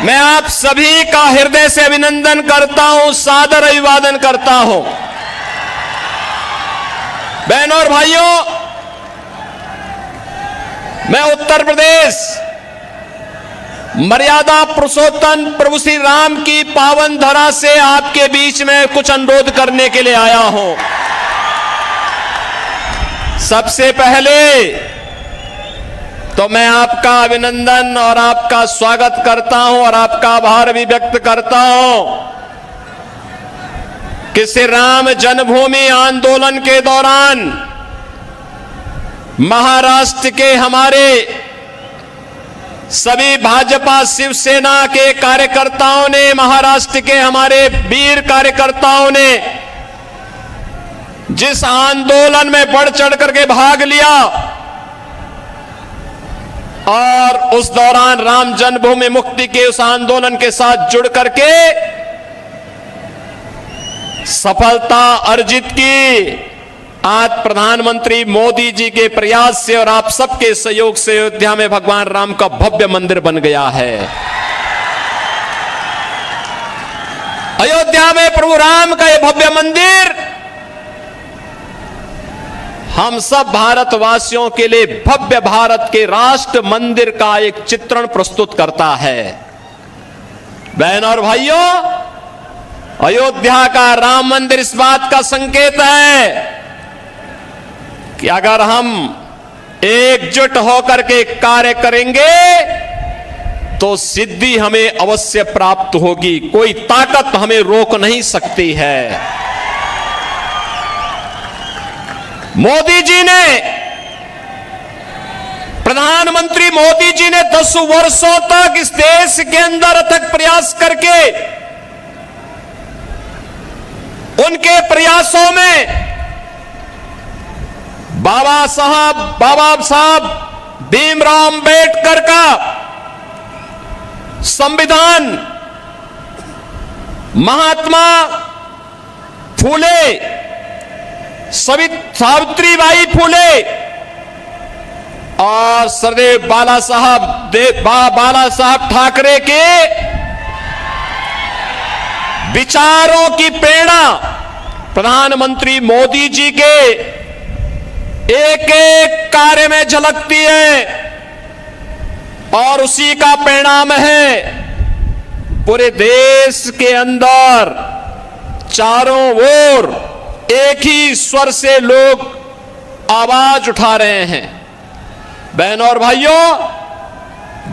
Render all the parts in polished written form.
मैं आप सभी का हृदय से अभिनंदन करता हूं, सादर अभिवादन करता हूं। बहनों और भाइयों, मैं उत्तर प्रदेश मर्यादा पुरुषोत्तम प्रभु श्री राम की पावन धरा से आपके बीच में कुछ अनुरोध करने के लिए आया हूं। सबसे पहले तो मैं आपका अभिनंदन और आपका स्वागत करता हूं और आपका आभार भी व्यक्त करता हूं कि श्री राम जन्मभूमि आंदोलन के दौरान महाराष्ट्र के हमारे सभी भाजपा शिवसेना के कार्यकर्ताओं ने, महाराष्ट्र के हमारे वीर कार्यकर्ताओं ने जिस आंदोलन में बढ़ चढ़ करके भाग लिया और उस दौरान राम जन्मभूमि मुक्ति के उस आंदोलन के साथ जुड़ करके सफलता अर्जित की, आज प्रधानमंत्री मोदी जी के प्रयास से और आप सबके सहयोग से अयोध्या में भगवान राम का भव्य मंदिर बन गया है। अयोध्या में प्रभु राम का यह भव्य मंदिर हम सब भारतवासियों के लिए भव्य भारत के राष्ट्र मंदिर का एक चित्रण प्रस्तुत करता है। बहनों और भाइयों, अयोध्या का राम मंदिर इस बात का संकेत है कि अगर हम एकजुट होकर के कार्य करेंगे तो सिद्धि हमें अवश्य प्राप्त होगी। कोई ताकत हमें रोक नहीं सकती है। मोदी जी ने, प्रधानमंत्री मोदी जी ने 10 वर्षों तक इस देश के अंदर अथक प्रयास करके उनके प्रयासों में बाबा साहब भीमराव अंबेडकर का संविधान, महात्मा फूले, सावित्रीबाई फूले और सरदेव बाला साहब ठाकरे के विचारों की प्रेरणा प्रधानमंत्री मोदी जी के एक एक कार्य में झलकती है और उसी का परिणाम है पूरे देश के अंदर चारों ओर एक ही स्वर से लोग आवाज उठा रहे हैं। बहनों और भाइयों,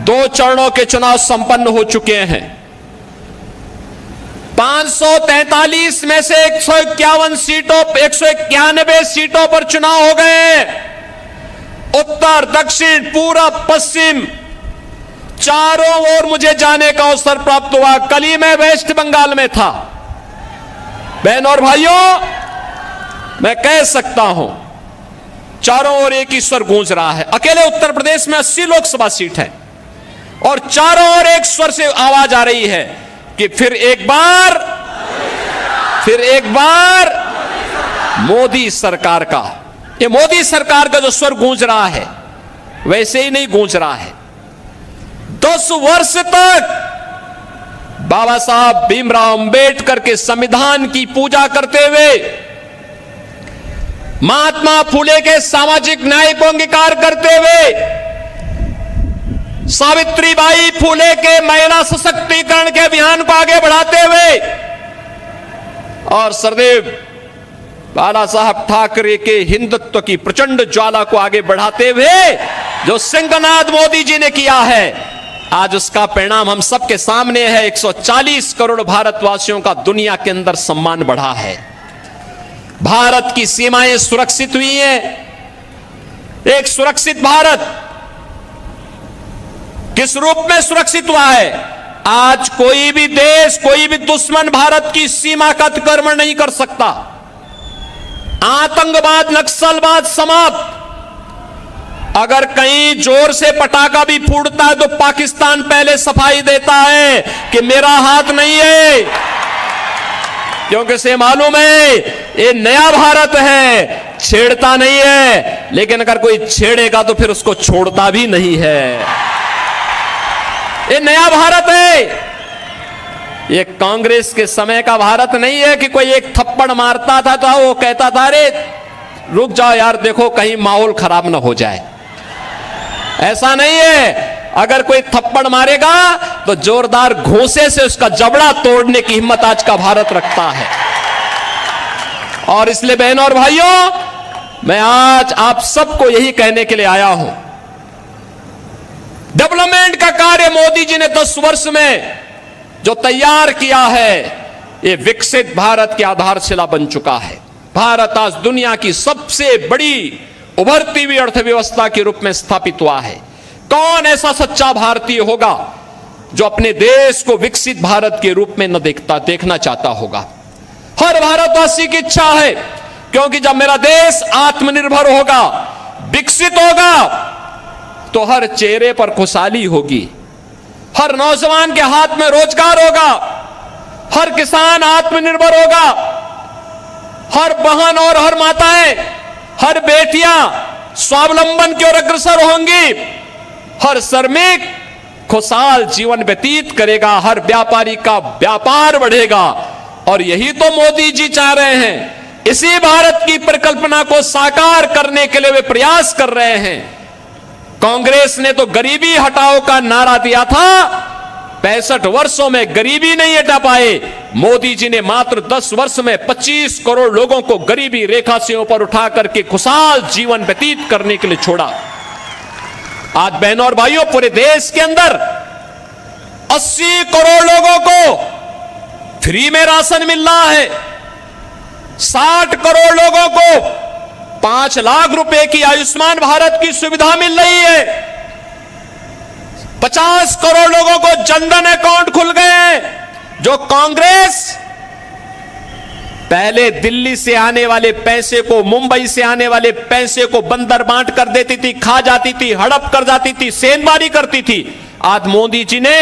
2 चरणों के चुनाव संपन्न हो चुके हैं। 543 में से 191 सीटों पर चुनाव हो गए। उत्तर, दक्षिण, पूरब, पश्चिम चारों ओर मुझे जाने का अवसर प्राप्त हुआ। कल ही मैं वेस्ट बंगाल में था। बहनों और भाइयों, मैं कह सकता हूं चारों ओर एक ही स्वर गूंज रहा है। अकेले उत्तर प्रदेश में 80 लोकसभा सीट है और चारों ओर एक स्वर से आवाज आ रही है कि फिर एक बार मोदी सरकार का, ये मोदी सरकार का जो स्वर गूंज रहा है वैसे ही नहीं गूंज रहा है। 10 वर्ष तक बाबा साहब भीमराव अंबेडकर के संविधान की पूजा करते हुए, महात्मा फूले के सामाजिक न्याय को अंगीकार करते हुए, सावित्रीबाई फूले के महिला सशक्तिकरण के अभियान को आगे बढ़ाते हुए और सरदेव बाला साहब ठाकरे के हिंदुत्व की प्रचंड ज्वाला को आगे बढ़ाते हुए जो सिंहनाद मोदी जी ने किया है, आज उसका परिणाम हम सबके सामने है। 140 करोड़ भारतवासियों का दुनिया के अंदर सम्मान बढ़ा है। भारत की सीमाएं सुरक्षित हुई हैं। एक सुरक्षित भारत किस रूप में सुरक्षित हुआ है? आज कोई भी देश, कोई भी दुश्मन भारत की सीमा का अतिक्रमण नहीं कर सकता। आतंकवाद, नक्सलवाद समाप्त। अगर कहीं जोर से पटाखा भी फूटता है तो पाकिस्तान पहले सफाई देता है कि मेरा हाथ नहीं है, क्योंकि से मालूम है ये नया भारत है, छेड़ता नहीं है। लेकिन अगर कोई छेड़ेगा तो फिर उसको छोड़ता भी नहीं है। ये नया भारत है। ये कांग्रेस के समय का भारत नहीं है कि कोई एक थप्पड़ मारता था तो वो कहता था अरे रुक जाओ यार, देखो कहीं माहौल खराब ना हो जाए। ऐसा नहीं है। अगर कोई थप्पड़ मारेगा तो जोरदार घूंसे से उसका जबड़ा तोड़ने की हिम्मत आज का भारत रखता है। और इसलिए बहनों और भाइयों, मैं आज आप सबको यही कहने के लिए आया हूं, डेवलपमेंट का कार्य मोदी जी ने 10 वर्ष में जो तैयार किया है, ये विकसित भारत की आधारशिला बन चुका है। भारत आज दुनिया की सबसे बड़ी उभरती हुई अर्थव्यवस्था के रूप में स्थापित हुआ है। कौन ऐसा सच्चा भारतीय होगा जो अपने देश को विकसित भारत के रूप में न देखना चाहता होगा। हर भारतवासी की इच्छा है, क्योंकि जब मेरा देश आत्मनिर्भर होगा, विकसित होगा, तो हर चेहरे पर खुशहाली होगी, हर नौजवान के हाथ में रोजगार होगा, हर किसान आत्मनिर्भर होगा, हर बहन और हर माताएं, हर बेटियां स्वावलंबन की ओर अग्रसर होंगी, हर श्रमिक खुशहाल जीवन व्यतीत करेगा, हर व्यापारी का व्यापार बढ़ेगा। और यही तो मोदी जी चाह रहे हैं। इसी भारत की परिकल्पना को साकार करने के लिए वे प्रयास कर रहे हैं। कांग्रेस ने तो गरीबी हटाओ का नारा दिया था, 65 वर्षों में गरीबी नहीं हटा पाए। मोदी जी ने मात्र 10 वर्ष में 25 करोड़ लोगों को गरीबी रेखा से ऊपर उठा करके खुशहाल जीवन व्यतीत करने के लिए छोड़ा। आज बहनों और भाइयों, पूरे देश के अंदर 80 करोड़ लोगों को फ्री में राशन मिल रहा है। 60 करोड़ लोगों को 5 लाख रुपए की आयुष्मान भारत की सुविधा मिल रही है। 50 करोड़ लोगों को जनधन अकाउंट खुल गए हैं। जो कांग्रेस पहले दिल्ली से आने वाले पैसे को, मुंबई से आने वाले पैसे को बंदर बांट कर देती थी, खा जाती थी, हड़प कर जाती थी, सेंधमारी करती थी, आज मोदी जी ने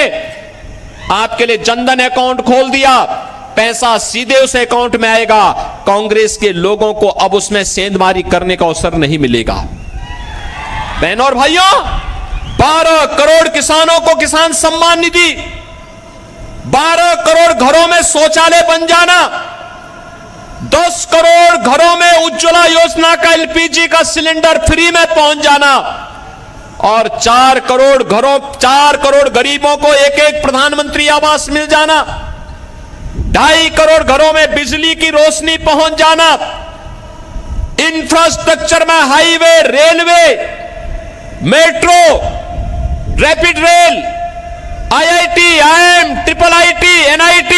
आपके लिए जनधन अकाउंट खोल दिया। पैसा सीधे उस अकाउंट में आएगा। कांग्रेस के लोगों को अब उसमें सेंधमारी करने का अवसर नहीं मिलेगा। बहनों और भाइयों, 12 करोड़ किसानों को किसान सम्मान निधि, 12 करोड़ घरों में शौचालय बन जाना, 10 करोड़ घरों में उज्ज्वला योजना का एलपीजी का सिलेंडर फ्री में पहुंच जाना, और 4 करोड़ गरीबों को एक प्रधानमंत्री आवास मिल जाना, 2.5 करोड़ घरों में बिजली की रोशनी पहुंच जाना, इंफ्रास्ट्रक्चर में highway, railway, metro, rapid rail, IIT, IIM, IIT, NIT,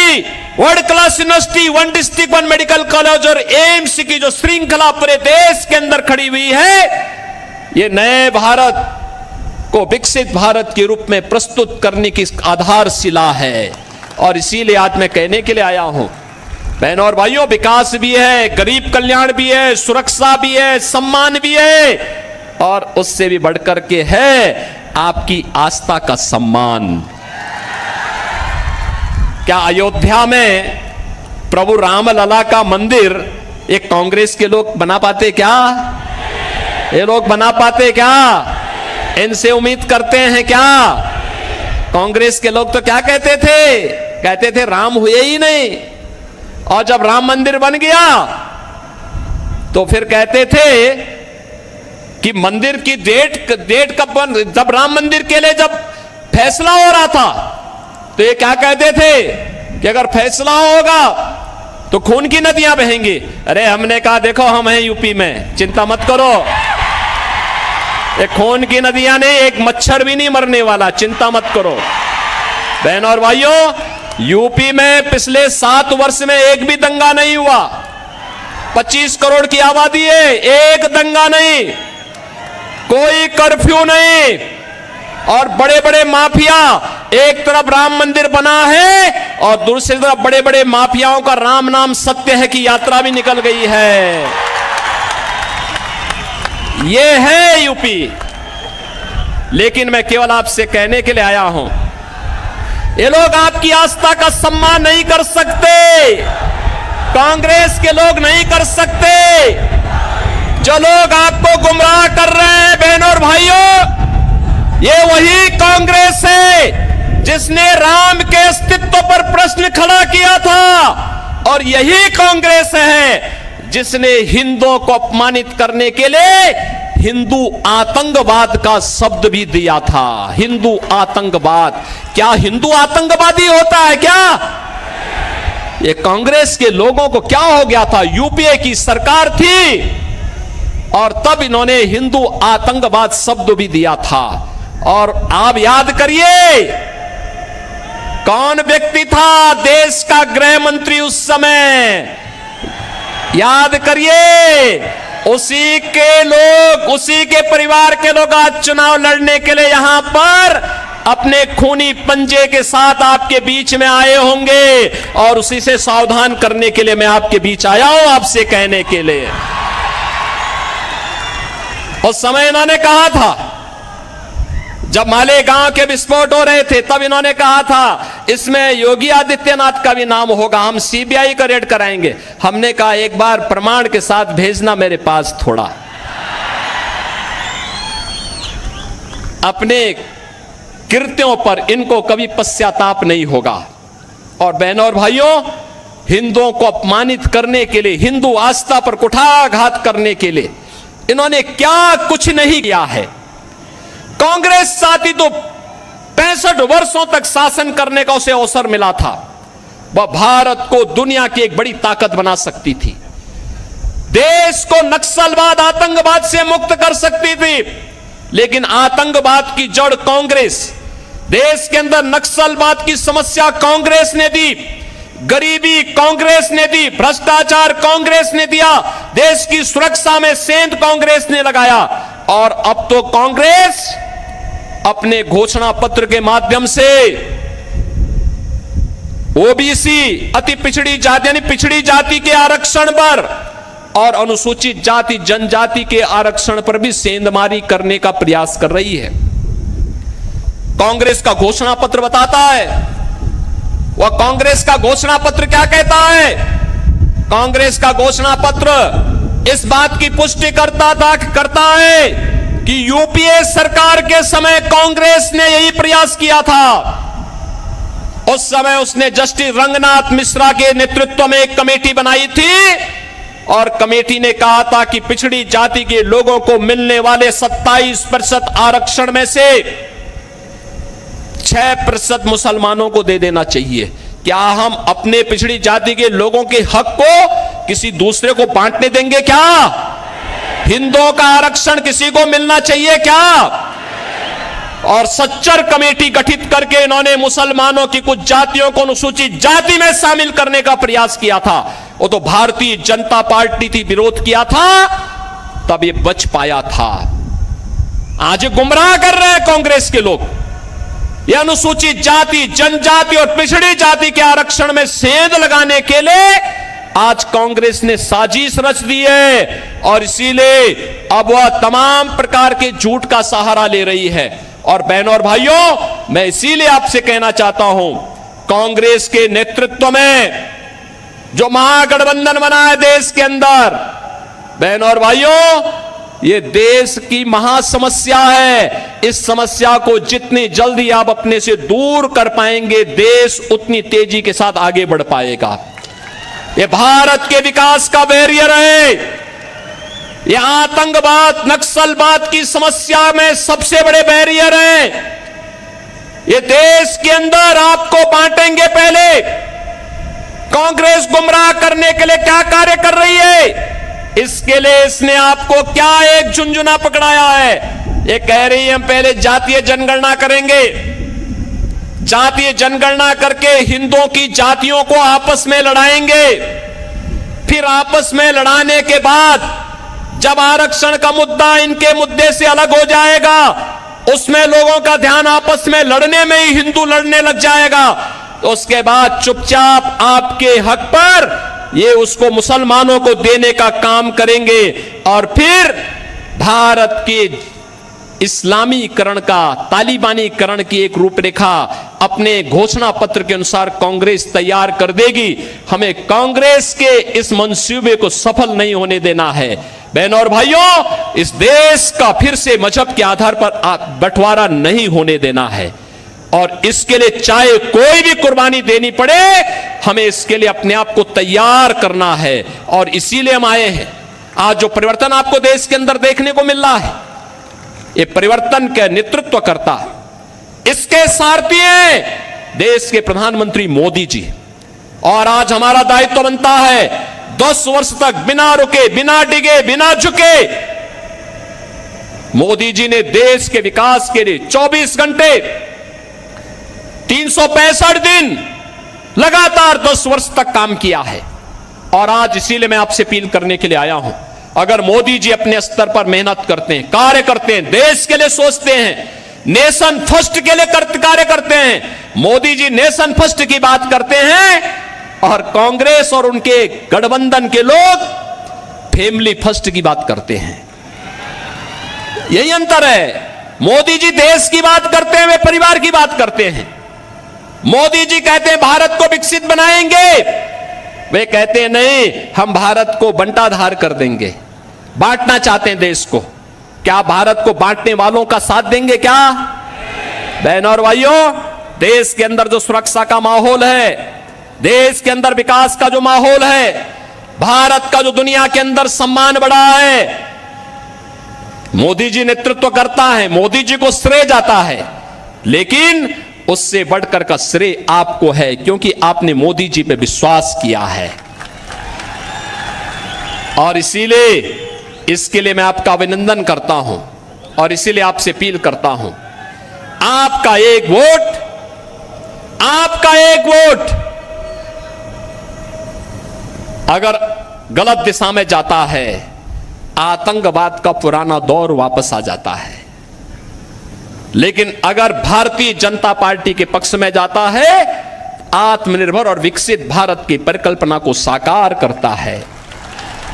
world class university, 1 district 1 medical college और एम्स की जो श्रृंखला पूरे देश के अंदर खड़ी हुई है, ये नए भारत को विकसित भारत के रूप में प्रस्तुत करने की आधारशिला है। और इसीलिए आज मैं कहने के लिए आया हूं, बहनों और भाइयों, विकास भी है, गरीब कल्याण भी है, सुरक्षा भी है, सम्मान भी है, और उससे भी बढ़कर के है आपकी आस्था का सम्मान। क्या अयोध्या में प्रभु रामलला का मंदिर एक कांग्रेस के लोग बना पाते क्या? ये लोग बना पाते क्या? इनसे उम्मीद करते हैं क्या? कांग्रेस के लोग तो क्या कहते थे राम हुए ही नहीं, और जब राम मंदिर बन गया तो फिर कहते थे कि मंदिर की डेट कब बन, जब राम मंदिर के लिए जब फैसला हो रहा था तो ये क्या कहते थे कि अगर फैसला होगा तो खून की नदियां बहेंगी। अरे हमने कहा देखो हम हैं यूपी में, चिंता मत करो, एक खून की नदियां नहीं, एक मच्छर भी नहीं मरने वाला, चिंता मत करो। बहनों और भाइयों, यूपी में पिछले 7 वर्ष में एक भी दंगा नहीं हुआ। 25 करोड़ की आबादी है, एक दंगा नहीं, कोई कर्फ्यू नहीं, और बड़े बड़े माफिया, एक तरफ राम मंदिर बना है और दूसरी तरफ बड़े बड़े माफियाओं का राम नाम सत्य है की यात्रा भी निकल गई है। ये है यूपी। लेकिन मैं केवल आपसे कहने के लिए आया हूं, ये लोग आपकी आस्था का सम्मान नहीं कर सकते, कांग्रेस के लोग नहीं कर सकते। जो लोग आपको गुमराह कर रहे हैं बहनों और भाइयों, ये वही कांग्रेस है जिसने राम के अस्तित्व पर प्रश्न खड़ा किया था, और यही कांग्रेस है जिसने हिंदुओं को अपमानित करने के लिए हिंदू आतंकवाद का शब्द भी दिया था। हिंदू आतंकवाद, क्या हिंदू आतंकवादी होता है क्या? ये कांग्रेस के लोगों को क्या हो गया था? यूपीए की सरकार थी और तब इन्होंने हिंदू आतंकवाद शब्द भी दिया था। और आप याद करिए, कौन व्यक्ति था देश का गृह मंत्री उस समय? याद करिए, उसी के लोग, उसी के परिवार के लोग आज चुनाव लड़ने के लिए यहां पर अपने खूनी पंजे के साथ आपके बीच में आए होंगे, और उसी से सावधान करने के लिए मैं आपके बीच आया हूं, आपसे कहने के लिए। उस समय इन्होंने कहा था, जब मालेगांव के विस्फोट हो रहे थे, तब इन्होंने कहा था इसमें योगी आदित्यनाथ का भी नाम होगा, हम सीबीआई का रेड कराएंगे। हमने कहा एक बार प्रमाण के साथ भेजना मेरे पास थोड़ा। अपने कृत्यों पर इनको कभी पश्चाताप नहीं होगा। और बहनों और भाइयों, हिंदुओं को अपमानित करने के लिए, हिंदू आस्था पर कुठाराघात करने के लिए इन्होंने क्या कुछ नहीं किया है। कांग्रेस साथी तो 65 वर्षों तक शासन करने का उसे अवसर मिला था। वह भारत को दुनिया की एक बड़ी ताकत बना सकती थी, देश को नक्सलवाद, आतंकवाद से मुक्त कर सकती थी। लेकिन आतंकवाद की जड़ कांग्रेस, देश के अंदर नक्सलवाद की समस्या कांग्रेस ने दी, गरीबी कांग्रेस ने दी, भ्रष्टाचार कांग्रेस ने दिया, देश की सुरक्षा में सेंध कांग्रेस ने लगाया। और अब तो कांग्रेस अपने घोषणा पत्र के माध्यम से ओबीसी, अति पिछड़ी जाति यानी पिछड़ी जाति के आरक्षण पर और अनुसूचित जाति जनजाति के आरक्षण पर भी सेंधमारी करने का प्रयास कर रही है। कांग्रेस का घोषणा पत्र बताता है, वह कांग्रेस का घोषणा पत्र क्या कहता है? कांग्रेस का घोषणा पत्र इस बात की पुष्टि करता है कि यूपीए सरकार के समय कांग्रेस ने यही प्रयास किया था। उस समय उसने जस्टिस रंगनाथ मिश्रा के नेतृत्व में एक कमेटी बनाई थी और कमेटी ने कहा था कि पिछड़ी जाति के लोगों को मिलने वाले 27% आरक्षण में से 6% मुसलमानों को दे देना चाहिए। क्या हम अपने पिछड़ी जाति के लोगों के हक को किसी दूसरे को बांटने देंगे क्या? हिंदुओं का आरक्षण किसी को मिलना चाहिए क्या? और सच्चर कमेटी गठित करके इन्होंने मुसलमानों की कुछ जातियों को अनुसूचित जाति में शामिल करने का प्रयास किया था। वो तो भारतीय जनता पार्टी थी, विरोध किया था, तब ये बच पाया था। आज गुमराह कर रहे हैं कांग्रेस के लोग। ये अनुसूचित जाति, जनजाति और पिछड़ी जाति के आरक्षण में सेंध लगाने के लिए आज कांग्रेस ने साजिश रच दी है और इसीलिए अब वह तमाम प्रकार के झूठ का सहारा ले रही है। और बहनों और भाइयों, मैं इसीलिए आपसे कहना चाहता हूं, कांग्रेस के नेतृत्व में जो महागठबंधन बना है देश के अंदर, बहनों और भाइयों, ये देश की महासमस्या है। इस समस्या को जितनी जल्दी आप अपने से दूर कर पाएंगे, देश उतनी तेजी के साथ आगे बढ़ पाएगा। ये भारत के विकास का बैरियर है। ये आतंकवाद, नक्सलवाद की समस्या में सबसे बड़े बैरियर है। ये देश के अंदर आपको बांटेंगे। पहले कांग्रेस गुमराह करने के लिए क्या कार्य कर रही है, इसके लिए इसने आपको क्या एक झुंझुना पकड़ाया है। ये कह रही है हम पहले जातीय जनगणना करेंगे, जातीय जनगणना करके हिंदुओं की जातियों को आपस में लड़ाएंगे, फिर आपस में लड़ाने के बाद जब आरक्षण का मुद्दा इनके मुद्दे से अलग हो जाएगा, उसमें लोगों का ध्यान आपस में लड़ने में ही हिंदू लड़ने लग जाएगा, तो उसके बाद चुपचाप आपके हक पर ये उसको मुसलमानों को देने का काम करेंगे और फिर भारत के इस्लामीकरण का, तालिबानीकरण की एक रूपरेखा अपने घोषणा पत्र के अनुसार कांग्रेस तैयार कर देगी। हमें कांग्रेस के इस मंसूबे को सफल नहीं होने देना है। बहनों और भाइयों, इस देश का फिर से मजहब के आधार पर बंटवारा नहीं होने देना है। और इसके लिए चाहे कोई भी कुर्बानी देनी पड़े, हमें इसके लिए अपने आप को तैयार करना है। और इसीलिए हम आए हैं। आज जो परिवर्तन आपको देश के अंदर देखने को मिल रहा है, ये परिवर्तन का नेतृत्व करता, इसके सारथी हैं देश के प्रधानमंत्री मोदी जी। और आज हमारा दायित्व बनता है 10 वर्ष तक बिना रुके, बिना डिगे, बिना झुके मोदी जी ने देश के विकास के लिए 24 घंटे 365 दिन लगातार 10 वर्ष तक काम किया है। और आज इसीलिए मैं आपसे अपील करने के लिए आया हूं, अगर मोदी जी अपने स्तर पर मेहनत करते हैं, कार्य करते हैं, देश के लिए सोचते हैं, नेशन फर्स्ट के लिए कार्य करते हैं, मोदी जी नेशन फर्स्ट की बात करते हैं और कांग्रेस और उनके गठबंधन के लोग फैमिली फर्स्ट की बात करते हैं। यही अंतर है। मोदी जी देश की बात करते हैं, वे परिवार की बात करते हैं। मोदी जी कहते हैं भारत को विकसित बनाएंगे, वे कहते हैं नहीं, हम भारत को बंटाधार कर देंगे, बांटना चाहते हैं देश को। क्या भारत को बांटने वालों का साथ देंगे क्या? बहनों और भाइयों, देश के अंदर जो सुरक्षा का माहौल है, देश के अंदर विकास का जो माहौल है, भारत का जो दुनिया के अंदर सम्मान बढ़ा है, मोदी जी नेतृत्व करता है, मोदी जी को श्रेय जाता है। लेकिन उससे बढ़कर का श्रेय आपको है, क्योंकि आपने मोदी जी पे विश्वास किया है। और इसीलिए इसके लिए मैं आपका अभिनंदन करता हूं और इसीलिए आपसे अपील करता हूं, आपका एक वोट, आपका एक वोट अगर गलत दिशा में जाता है, आतंकवाद का पुराना दौर वापस आ जाता है। लेकिन अगर भारतीय जनता पार्टी के पक्ष में जाता है, आत्मनिर्भर और विकसित भारत की परिकल्पना को साकार करता है।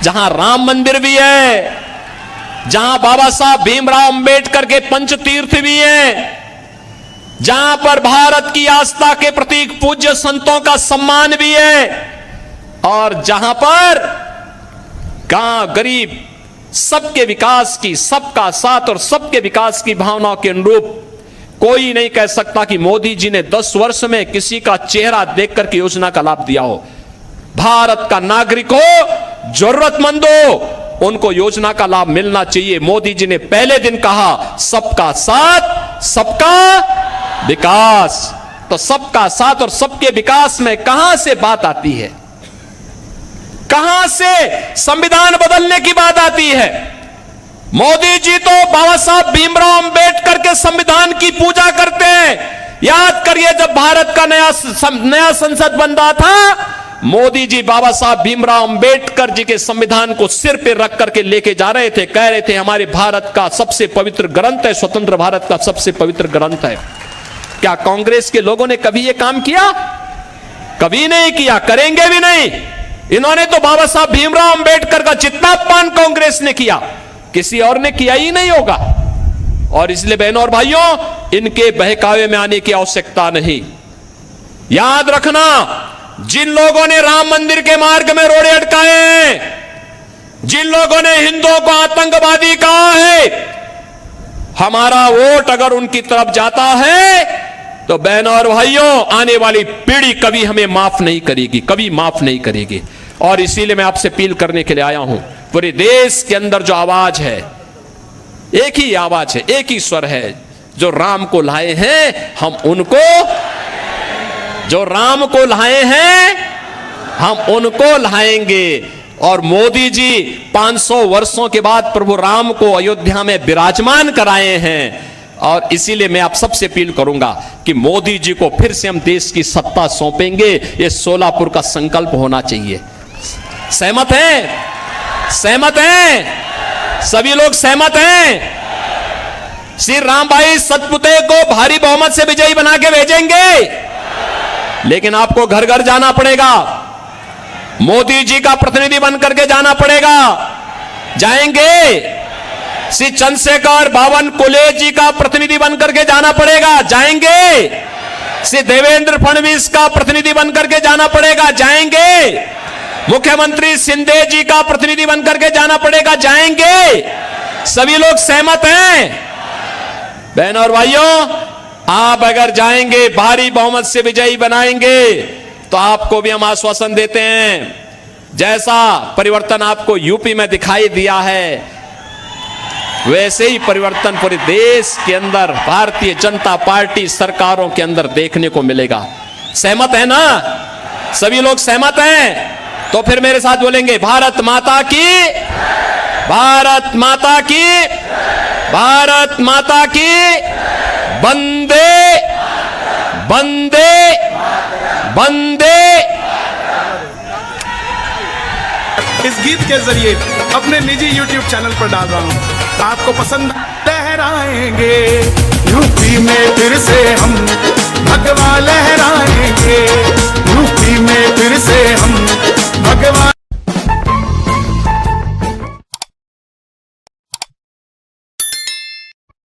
जहां राम मंदिर भी है, जहां बाबा साहब भीमराव अंबेडकर के पंचतीर्थ भी हैं, जहां पर भारत की आस्था के प्रतीक पूज्य संतों का सम्मान भी है, और जहां पर गांव गरीब सबके विकास की, सबका साथ और सबके विकास की भावनाओं के अनुरूप कोई नहीं कह सकता कि मोदी जी ने 10 वर्ष में किसी का चेहरा देखकर के योजना का लाभ दिया हो। भारत का नागरिक हो, जरूरतमंद हो, उनको योजना का लाभ मिलना चाहिए। मोदी जी ने पहले दिन कहा सबका साथ, सबका विकास। तो सबका साथ और सबके विकास में कहां से बात आती है, कहां से संविधान बदलने की बात आती है? मोदी जी तो बाबा साहब भीमराव अंबेडकर के संविधान की पूजा करते हैं। याद करिए, जब भारत का नया संसद बन रहा था, मोदी जी बाबा साहब भीमराव अंबेडकर जी के संविधान को सिर पे रख करके लेके जा रहे थे, कह रहे थे हमारे भारत का सबसे पवित्र ग्रंथ है, स्वतंत्र भारत का सबसे पवित्र ग्रंथ है। क्या कांग्रेस के लोगों ने कभी यह काम किया? कभी नहीं किया, करेंगे भी नहीं। इन्होंने तो बाबा साहब भीमराव अंबेडकर का जितना अपमान कांग्रेस ने किया, किसी और ने किया ही नहीं होगा। और इसलिए बहनों और भाइयों, इनके बहकावे में आने की आवश्यकता नहीं। याद रखना, जिन लोगों ने राम मंदिर के मार्ग में रोड़े अटकाए हैं, जिन लोगों ने हिंदुओं को आतंकवादी कहा है, हमारा वोट अगर उनकी तरफ जाता है तो बहनों और भाइयों, आने वाली पीढ़ी कभी हमें माफ नहीं करेगी, कभी माफ नहीं करेगी। और इसीलिए मैं आपसे अपील करने के लिए आया हूं, पूरे देश के अंदर जो आवाज है, एक ही आवाज है, एक ही स्वर है। जो राम को लाए हैं हम उनको, जो राम को लाए हैं हम उनको लाएंगे। और मोदी जी 500 वर्षों के बाद प्रभु राम को अयोध्या में विराजमान कराए हैं। और इसीलिए मैं आप सबसे अपील करूंगा कि मोदी जी को फिर से हम देश की सत्ता सौंपेंगे। ये सोलापुर का संकल्प होना चाहिए। सहमत हैं? सहमत हैं? सभी लोग सहमत हैं? श्री राम भाई सतपुते को भारी बहुमत से विजयी बना के भेजेंगे, लेकिन आपको घर घर जाना पड़ेगा, मोदी जी का प्रतिनिधि बनकर के जाना पड़ेगा। जाएंगे? श्री चंद्रशेखर बावन कुले जी का प्रतिनिधि बनकर के जाना पड़ेगा। जाएंगे? श्री देवेंद्र फडणवीस का प्रतिनिधि बनकर के जाना पड़ेगा। जाएंगे? मुख्यमंत्री शिंदे जी का प्रतिनिधि बनकर के जाना पड़ेगा। जाएंगे? सभी लोग सहमत हैं? बहनों और भाइयों, आप आप अगर जाएंगे, भारी बहुमत से विजयी बनाएंगे, तो आपको भी हम आश्वासन देते हैं, जैसा परिवर्तन आपको यूपी में दिखाई दिया है, वैसे ही परिवर्तन पूरे देश के अंदर भारतीय जनता पार्टी सरकारों के अंदर देखने को मिलेगा। सहमत है ना? सभी लोग सहमत हैं? तो फिर मेरे साथ बोलेंगे, भारत माता की, भारत माता की, भारत माता की, वंदे वंदे वंदे। इस गीत के जरिए अपने निजी YouTube चैनल पर डाल रहा हूँ, आपको पसंद लहराएंगे, यूपी में फिर से हम भगवा लहराएंगे, यूपी में फिर से हम